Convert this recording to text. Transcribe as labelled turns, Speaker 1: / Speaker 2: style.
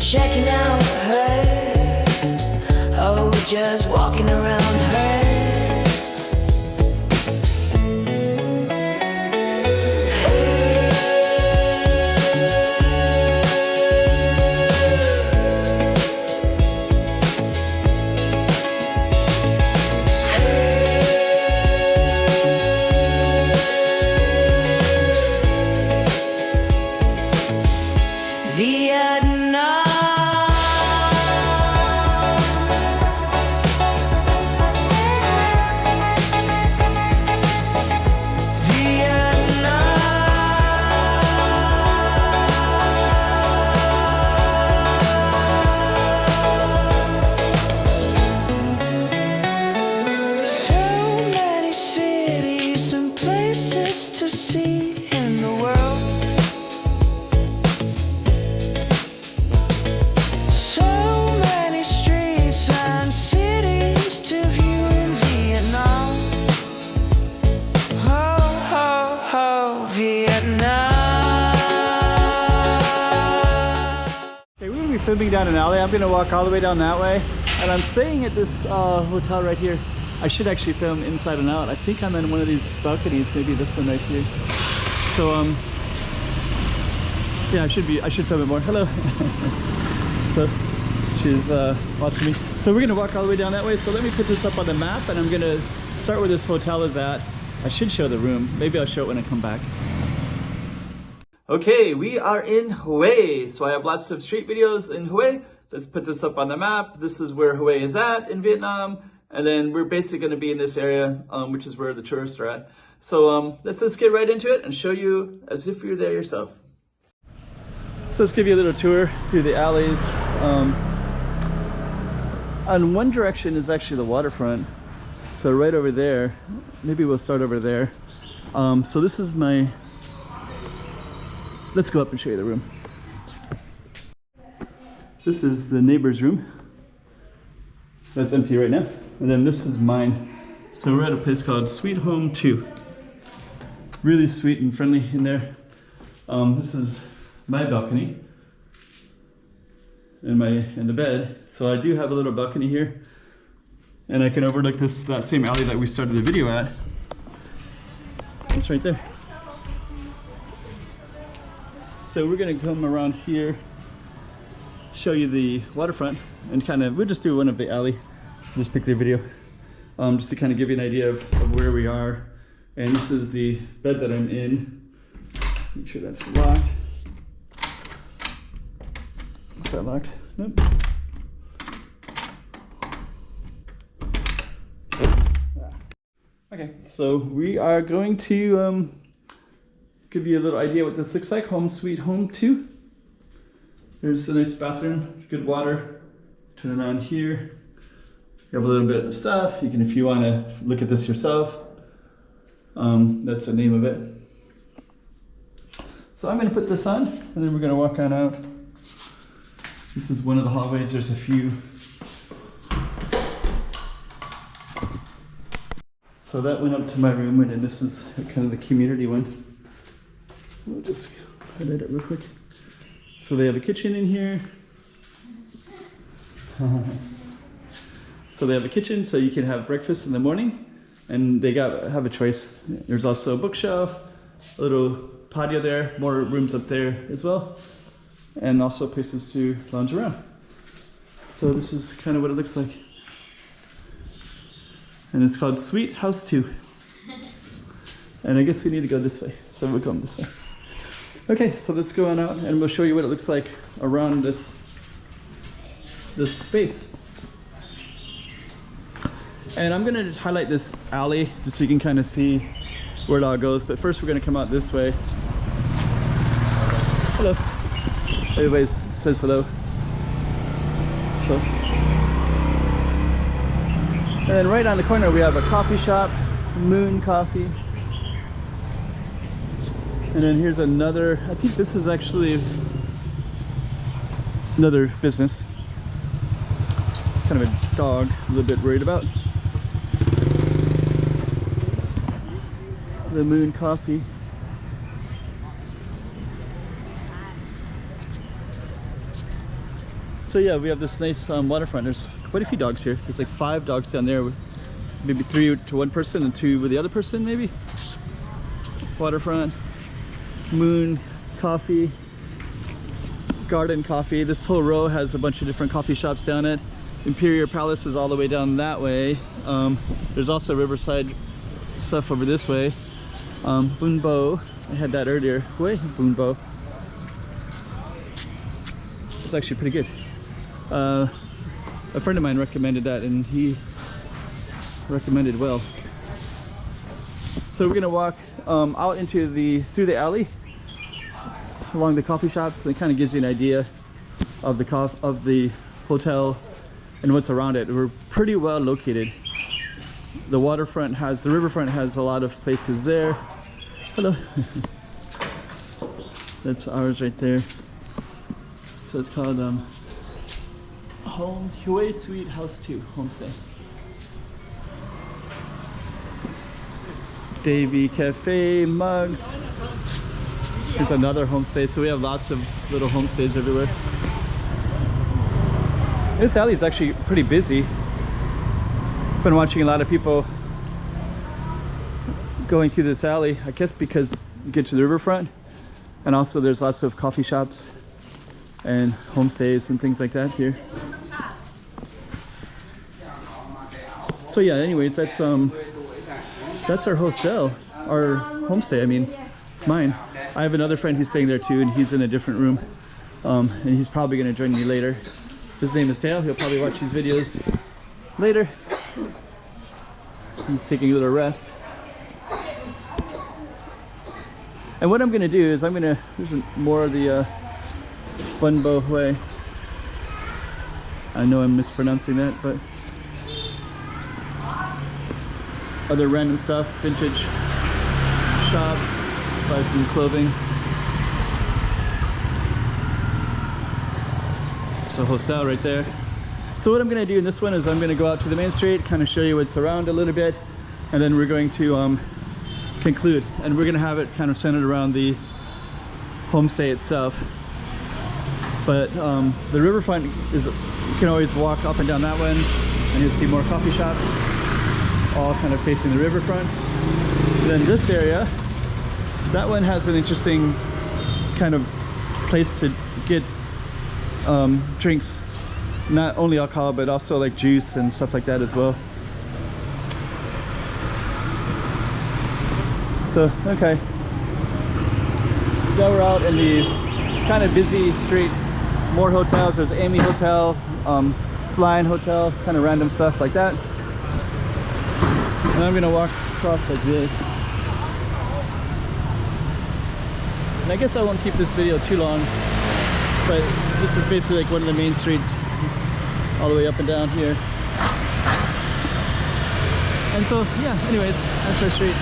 Speaker 1: Checking out her, oh, just walking around her. Vietnam. So many cities and places to see in the world.
Speaker 2: Filming down an alley. I'm gonna walk all the way down that way, and I'm staying at this hotel right here. I should actually film inside and out. I think I'm in one of these balconies, maybe this one right here. So yeah, I should film it more. Hello. So she's watching me. So we're gonna walk all the way down that way. So let me put this up on the map, and I'm gonna start where this hotel is at. I should show the room. Maybe I'll show it when I come back. Okay, we are in Hue. So I have lots of street videos in Hue. Let's put this up on the map. This is where Hue is at in Vietnam. And then we're basically going to be in this area, which is where the tourists are at. So let's just get right into it and show you as if you're there yourself. So let's give you a little tour through the alleys. On one direction is actually the waterfront. So right over there, maybe we'll start over there. So this is my... Let's go up and show you the room. This is the neighbor's room. That's empty right now. And then this is mine. So we're at a place called Sweet Home 2. Really sweet and friendly in there. This is my balcony and the bed. So I do have a little balcony here, and I can overlook that same alley that we started the video at. It's right there. So we're gonna come around here, show you the waterfront, and we'll just do one of the alley, just pick the video, just to kind of give you an idea of where we are. And this is the bed that I'm in. Make sure that's locked. Is that locked? Nope. Okay, so we are going to give you a little idea what this looks like. Home Sweet Home 2. There's a nice bathroom, good water. Turn it on here. You have a little bit of stuff. You can, if you want to look at this yourself. That's the name of it. So I'm going to put this on, and then we're going to walk on out. This is one of the hallways. There's a few. So that went up to my room, and then this is kind of the community one. We'll just highlight it real quick. So they have a kitchen in here. So they have a kitchen, so you can have breakfast in the morning, and they have a choice. There's also a bookshelf, a little patio there, more rooms up there as well, and also places to lounge around. So this is kind of what it looks like. And it's called Sweet House 2. And I guess we need to go this way, so we're going this way. Okay, so let's go on out and we'll show you what it looks like around this space. And I'm gonna highlight this alley just so you can kind of see where it all goes. But first we're gonna come out this way. Hello. Everybody says hello. So. And then right on the corner we have a coffee shop, Moon Coffee. And then here's another, I think this is actually another business. It's kind of a dog, a little bit worried about. The Moon Coffee. So yeah, we have this nice waterfront. There's quite a few dogs here. There's like 5 dogs down there, maybe 3 to one person and 2 with the other person maybe. Waterfront, Moon Coffee, Garden Coffee. This whole row has a bunch of different coffee shops down it. Imperial Palace is all the way down that way. There's also Riverside stuff over this way. Bunbo, I had that earlier. Way Bunbo. It's actually pretty good. A friend of mine recommended that, and he recommended well. So we're gonna walk out into through the alley along the coffee shops. And it kind of gives you an idea of the hotel and what's around it. We're pretty well located. The riverfront has a lot of places there. Hello. That's ours right there. So it's called Hue Suite House 2 Homestay. Davy Cafe mugs. Here's another homestay. So we have lots of little homestays everywhere. This alley is actually pretty busy. Been watching a lot of people going through this alley, I guess because you get to the riverfront, and also there's lots of coffee shops and homestays and things like that here. So yeah, anyways, that's our hostel, our homestay. I mean, it's mine. I have another friend who's staying there too, and he's in a different room, and he's probably going to join me later. His name is Dale. He'll probably watch these videos later. He's taking a little rest. And what I'm going to do is here's more of the Bunbo way. I know I'm mispronouncing that, but other random stuff, vintage shops, buy some clothing. There's a hostel right there. So what I'm going to do in this one is I'm going to go out to the main street, kind of show you what's around a little bit, and then we're going to conclude, and we're going to have it kind of centered around the homestay itself. But the riverfront is, you can always walk up and down that one and you'll see more coffee shops all kind of facing the riverfront. And then this area, that one has an interesting kind of place to get drinks, not only alcohol but also like juice and stuff like that as well. So okay, so now we're out in the kind of busy street. More hotels. There's Amy Hotel, Sline Hotel, kind of random stuff like that. And I'm gonna walk across like this. And I guess I won't keep this video too long, but this is basically like one of the main streets all the way up and down here. And so yeah, anyways, that's our street.